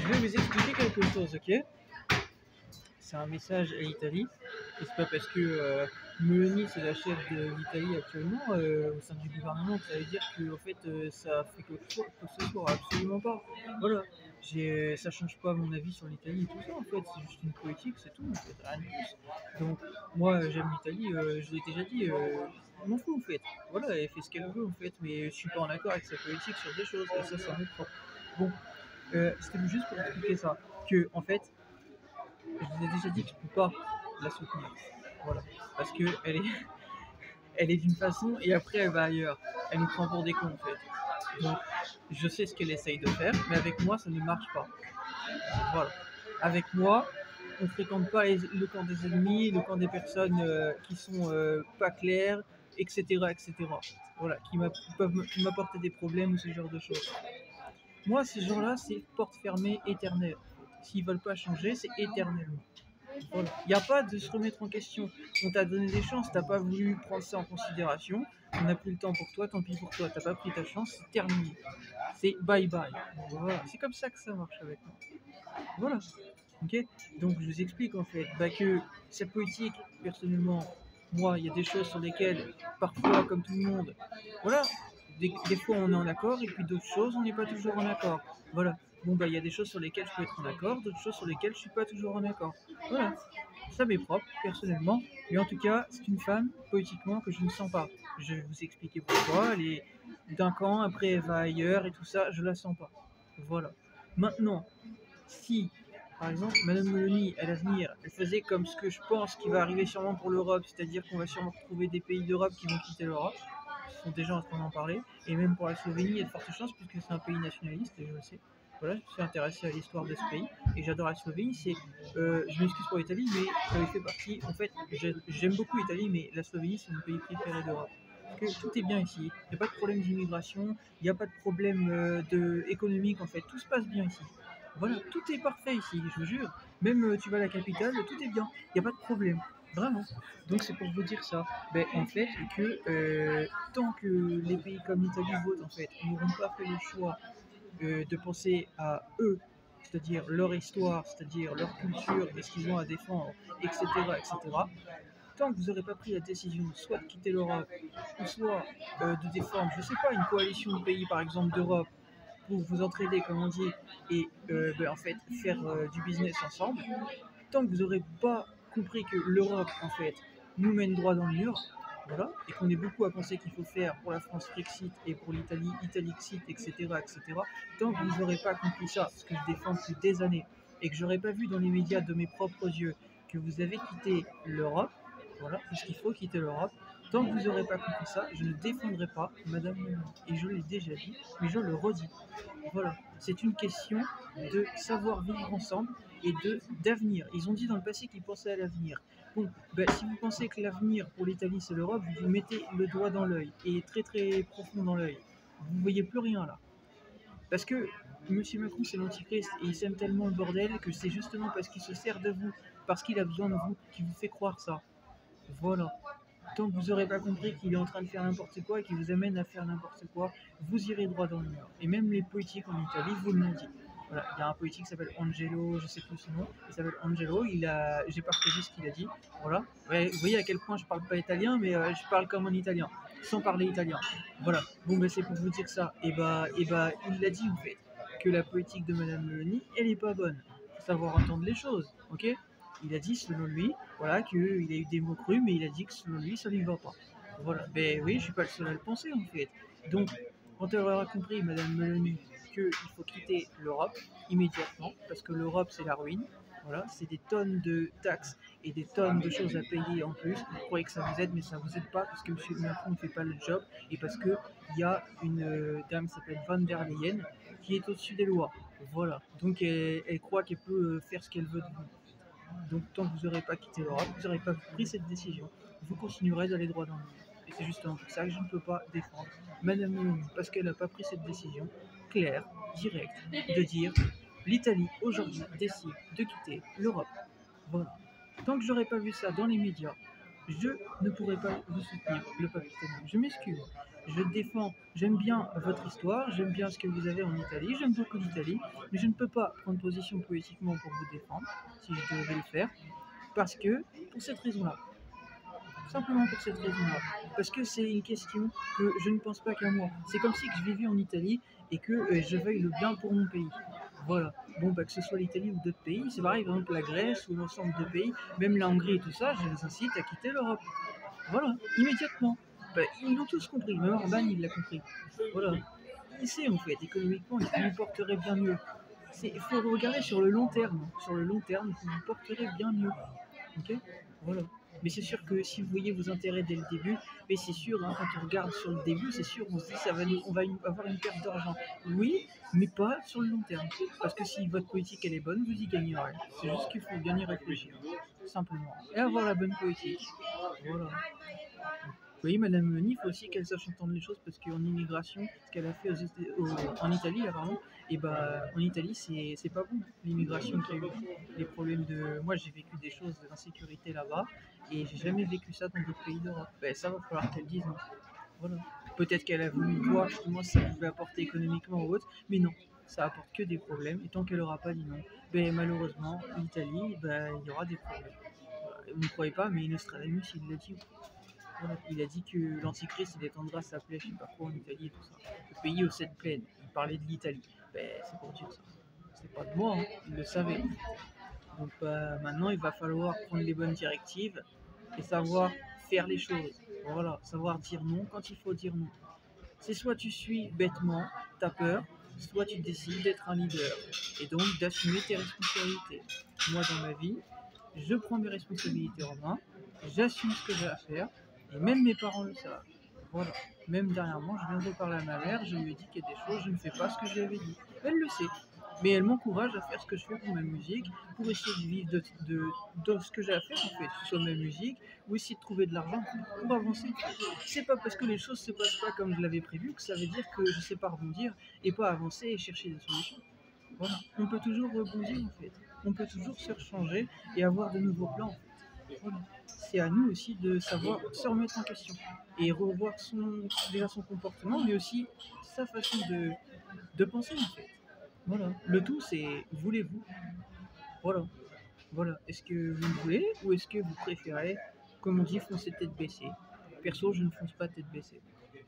Je vais vous expliquer quelque chose, ok? C'est un message à l'Italie. Et c'est pas parce que Meloni c'est la chef de l'Italie actuellement au sein du gouvernement que ça veut dire que en fait ça fait que ce soit absolument pas. Voilà. Ça change pas mon avis sur l'Italie et tout ça en fait, c'est juste une politique, c'est tout en fait, rien de plus. Donc moi j'aime l'Italie, je l'ai déjà dit, je m'en fous en fait. Voilà, elle fait ce qu'elle veut en fait, mais je suis pas en accord avec sa politique sur des choses, et ça me prend. Bon, c'était juste pour expliquer ça, que en fait je vous ai déjà dit que je peux pas la soutenir. Voilà. Parce que elle est d'une façon et après elle va ailleurs. Elle nous prend pour des cons en fait. Donc je sais ce qu'elle essaye de faire, mais avec moi ça ne marche pas. Voilà. Avec moi, on ne fréquente pas le camp des ennemis, le camp des personnes qui sont pas claires, etc., etc. Voilà, peuvent m'apporter des problèmes ou ce genre de choses. Moi, ces gens-là, c'est porte fermée éternelle. S'ils veulent pas changer, c'est éternellement. Voilà. Il n'y a pas de se remettre en question. On t'a donné des chances, t'as pas voulu prendre ça en considération. On a pris le temps pour toi, tant pis pour toi. T'as pas pris ta chance, c'est terminé. C'est bye bye. Voilà. C'est comme ça que ça marche avec moi. Voilà. Ok. Donc je vous explique en fait que cette politique, personnellement, moi, il y a des choses sur lesquelles, parfois, comme tout le monde, voilà, des fois on est en accord et puis d'autres choses on n'est pas toujours en accord. Voilà. Bon il y a des choses sur lesquelles je peux être en accord, d'autres choses sur lesquelles je suis pas toujours en accord. Voilà. Ça m'est propre, personnellement, mais en tout cas, c'est une femme, politiquement, que je ne sens pas. Je vais vous expliquer pourquoi. Elle est d'un camp, après elle va ailleurs et tout ça, je la sens pas. Voilà. Maintenant, si, par exemple, Madame Meloni, à l'avenir, elle faisait comme ce que je pense qui va arriver sûrement pour l'Europe, c'est-à-dire qu'on va sûrement retrouver des pays d'Europe qui vont quitter l'Europe, ce sont déjà en train d'en parler, et même pour la Slovénie, il y a de fortes chances, puisque c'est un pays nationaliste, et je le sais. Voilà, je me suis intéressé à l'histoire de ce pays, et j'adore la Slovénie. Je m'excuse pour l'Italie, mais ça fait partie. En fait, j'aime beaucoup l'Italie, mais la Slovénie, c'est mon pays préféré d'Europe. Parce que tout est bien ici, il n'y a pas de problème d'immigration, il n'y a pas de problème économique, en fait, tout se passe bien ici. Voilà, tout est parfait ici, je vous jure. Même tu vas à la capitale, tout est bien, il n'y a pas de problème, vraiment. Donc c'est pour vous dire ça. En fait, que tant que les pays comme l'Italie votent, en fait, n'auront pas fait le choix de penser à eux, c'est-à-dire leur histoire, c'est-à-dire leur culture et ce qu'ils ont à défendre, etc., etc., tant que vous n'aurez pas pris la décision soit de quitter l'Europe, ou soit de défendre, je sais pas, une coalition de pays, par exemple d'Europe, pour vous entraider, comme on dit, et en fait faire du business ensemble, tant que vous n'aurez pas compris que l'Europe, en fait, nous mène droit dans le mur, voilà, et qu'on est beaucoup à penser qu'il faut faire pour la France Frexit et pour l'Italie Italixit, etc., etc., tant que vous n'aurez pas compris ça, ce que je défends depuis des années, et que j'aurais pas vu dans les médias de mes propres yeux que vous avez quitté l'Europe, voilà, parce qu'il faut quitter l'Europe, tant que vous n'aurez pas compris ça, je ne défendrai pas Madame Meloni. Et je l'ai déjà dit, mais je le redis. Voilà, c'est une question de savoir vivre ensemble et d'avenir. Ils ont dit dans le passé qu'ils pensaient à l'avenir. Bon, si vous pensez que l'avenir pour l'Italie c'est l'Europe, vous mettez le doigt dans l'œil et très très profond dans l'œil. Vous ne voyez plus rien là. Parce que M. Macron c'est l'antichrist et il sème tellement le bordel que c'est justement parce qu'il se sert de vous, parce qu'il a besoin de vous, qu'il vous fait croire ça. Voilà. Tant que vous n'aurez pas compris qu'il est en train de faire n'importe quoi et qu'il vous amène à faire n'importe quoi, vous irez droit dans le mur. Et même les politiques en Italie vous l'ont dit. Voilà, il y a un politique qui s'appelle Angelo, je sais plus son nom, il s'appelle Angelo, j'ai partagé ce qu'il a dit, voilà. Ouais, vous voyez à quel point je parle pas italien, mais je parle comme en italien, sans parler italien. Voilà, bon c'est pour vous dire ça, il l'a dit en fait, que la politique de Madame Meloni, elle est pas bonne. Faut savoir entendre les choses, ok? Il a dit selon lui, voilà, qu'il a eu des mots crus, mais il a dit que selon lui, ça lui va pas. Voilà, oui, je suis pas le seul à le penser en fait. Donc, quand elle aura compris, Madame Meloni, qu'il faut quitter l'Europe immédiatement, parce que l'Europe c'est la ruine, voilà, c'est des tonnes de taxes et des tonnes de choses à payer en plus. Vous croyez que ça vous aide, mais ça vous aide pas parce que M. Macron ne fait pas le job et parce qu'il y a une dame qui s'appelle Van der Leyen qui est au-dessus des lois. Voilà, donc elle croit qu'elle peut faire ce qu'elle veut de vous. Donc tant que vous n'aurez pas quitté l'Europe, vous n'aurez pas pris cette décision, vous continuerez d'aller droit dans le mur. Et c'est justement pour ça que je ne peux pas défendre Madame Meloni, parce qu'elle n'a pas pris cette décision claire, directe, de dire l'Italie aujourd'hui décide de quitter l'Europe. Voilà. Tant que j'aurais pas vu ça dans les médias, je ne pourrais pas vous soutenir, le peuple italien. Je m'excuse. je défends, j'aime bien votre histoire, j'aime bien ce que vous avez en Italie, j'aime beaucoup l'Italie, mais je ne peux pas prendre position politiquement pour vous défendre, si je devais le faire, parce que, pour cette raison-là, simplement pour cette raison-là, parce que c'est une question que je ne pense pas qu'à moi. C'est comme si que je vivais en Italie et que je veuille le bien pour mon pays. Voilà. Bon, bah, que ce soit l'Italie ou d'autres pays, c'est pareil, par exemple la Grèce ou l'ensemble des pays, même la Hongrie et tout ça, je les incite à quitter l'Europe. Voilà, immédiatement. Bah, ils l'ont tous compris, même Orban il l'a compris. Voilà. Il sait en fait, économiquement, il vous porterait bien mieux. Il faut regarder sur le long terme. Sur le long terme, vous vous porterez bien mieux. Ok. Voilà. Mais c'est sûr que si vous voyez vos intérêts dès le début, mais c'est sûr, hein, quand on regarde sur le début, c'est sûr, on se dit on va avoir une perte d'argent. Oui, mais pas sur le long terme. Parce que si votre politique elle est bonne, vous y gagnerez. C'est juste qu'il faut bien y réfléchir, simplement. Et avoir la bonne politique. Voilà. Oui, Madame Meuni, il faut aussi qu'elle sache entendre les choses parce qu'en immigration, ce qu'elle a fait en Italie, là, pardon, et bah en Italie, c'est pas bon. L'immigration qu'il y a eu, les problèmes de. Moi, j'ai vécu des choses d'insécurité là-bas et j'ai jamais vécu ça dans d'autres pays d'Europe. Ben, ça va falloir qu'elle dise non. Voilà. Peut-être qu'elle a voulu voir justement si ça pouvait apporter économiquement ou autre, mais non, ça apporte que des problèmes. Et tant qu'elle n'aura pas dit non, ben, malheureusement, l'Italie, ben, il y aura des problèmes. Vous ne croyez pas, mais Nostradamus, il l'a dit. Voilà. Il a dit que l'Antichrist il étendra sa plaie, je sais pas quoi, en Italie et tout ça. Le pays aux sept plaines. Il parlait de l'Italie. Ben, c'est pour dire ça. C'est pas de moi, hein. Il le savait. Donc maintenant, il va falloir prendre les bonnes directives et savoir faire les choses. Voilà, savoir dire non quand il faut dire non. C'est soit tu suis bêtement, t'as peur, soit tu décides d'être un leader et donc d'assumer tes responsabilités. Moi, dans ma vie, je prends mes responsabilités en main, j'assume ce que j'ai à faire et même mes parents le savent. Voilà. Même dernièrement, je viens de parler à ma mère, je lui ai dit qu'il y a des choses, je ne fais pas ce que je lui avais dit. Elle le sait. Mais elle m'encourage à faire ce que je fais pour ma musique, pour essayer de vivre de ce que j'ai à faire en fait, que ce soit ma musique, ou essayer de trouver de l'argent pour avancer. C'est pas parce que les choses se passent pas comme je l'avais prévu que ça veut dire que je sais pas rebondir et pas avancer et chercher des solutions. Voilà. On peut toujours rebondir en fait. On peut toujours se changer et avoir de nouveaux plans en fait. Voilà. C'est à nous aussi de savoir se remettre en question et revoir déjà son comportement, mais aussi sa façon de penser en fait. Voilà. Le tout c'est voulez-vous. Voilà. Voilà. Est-ce que vous le voulez ou est-ce que vous préférez, comme on dit, foncer tête baissée? Perso, je ne fonce pas tête baissée.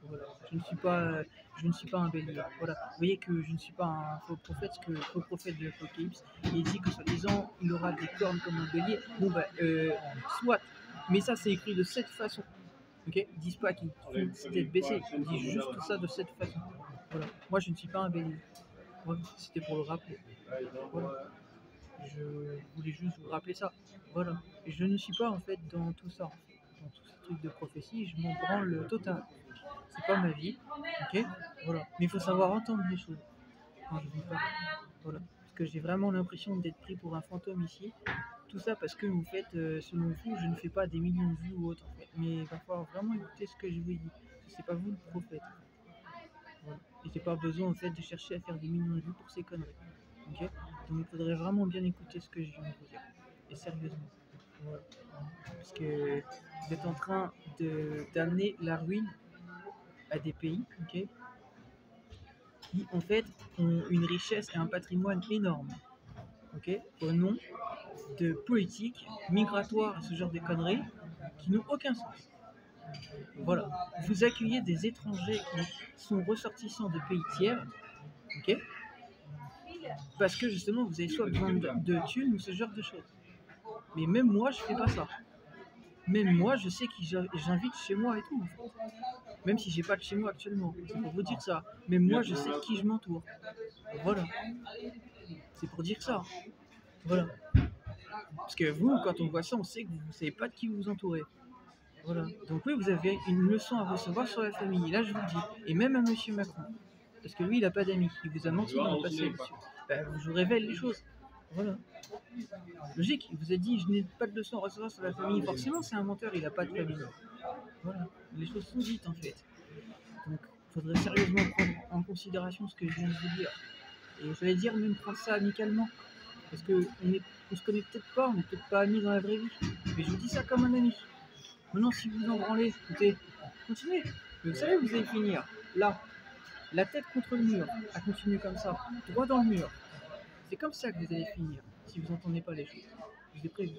Voilà. Je ne suis pas un bélier. Voilà. Vous voyez que je ne suis pas un faux prophète, parce que le faux prophète de l'Apocalypse, il dit que soi-disant, il aura des cornes comme un bélier. Bon, bah, soit. Mais ça, c'est écrit de cette façon. Ok. Ils disent pas qu'ils font tête baissée, ils disent juste ça de cette façon. Voilà. Moi, je ne suis pas un bélier. Voilà. C'était pour le rappeler. Voilà. Je voulais juste vous rappeler ça. Voilà. Je ne suis pas en fait dans tout ça. Dans tous ces trucs de prophétie, je m'en branle le total. C'est pas ma vie. Ok. Voilà. Mais il faut savoir entendre les choses quand je vous parle. Voilà. Parce que j'ai vraiment l'impression d'être pris pour un fantôme ici. Tout ça parce que en fait, selon vous, je ne fais pas des millions de vues ou autre en fait. Mais il va falloir vraiment écouter ce que je vous dis. C'est pas vous le prophète. Voilà. Et j'ai pas besoin en fait de chercher à faire des millions de vues pour ces conneries. Ok. Donc il faudrait vraiment bien écouter ce que je viens de vous dire. Et sérieusement. Voilà. Parce que vous êtes en train d'amener la ruine à des pays, ok, qui en fait ont une richesse et un patrimoine énorme, ok, au nom de politiques migratoires et ce genre de conneries qui n'ont aucun sens. Voilà. Vous accueillez des étrangers qui sont ressortissants de pays tiers, ok, parce que justement vous avez soit besoin de thunes ou ce genre de choses. Mais même moi, je fais pas ça. Même moi, je sais qui j'invite chez moi et tout. En fait. Même si j'ai pas de chez moi actuellement. C'est pour vous dire ça. Même moi, je sais qui je m'entoure. Voilà. C'est pour dire ça. Voilà. Parce que vous, quand on voit ça, on sait que vous ne savez pas de qui vous vous entourez. Voilà. Donc oui, vous avez une leçon à recevoir sur la famille. Là, je vous le dis. Et même à Monsieur Macron. Parce que lui, il n'a pas d'amis. Il vous a menti dans le passé, monsieur. Ben, je vous révèle les choses. Voilà. Logique, il vous a dit je n'ai pas de leçon à recevoir sur la famille. Forcément, c'est un menteur, il n'a pas de famille. Voilà. Les choses sont dites en fait. Donc, il faudrait sérieusement prendre en considération ce que je viens de vous dire. Et j'allais dire même prendre ça amicalement. Parce qu'on se connaît peut-être pas, on n'est peut-être pas amis dans la vraie vie. Mais je vous dis ça comme un ami. Maintenant, si vous en branlez, écoutez, continuez. Mais vous savez, vous allez finir là, la tête contre le mur, à continuer comme ça, droit dans le mur. C'est comme ça que vous allez finir, si vous n'entendez pas les choses. Je vous ai prévu.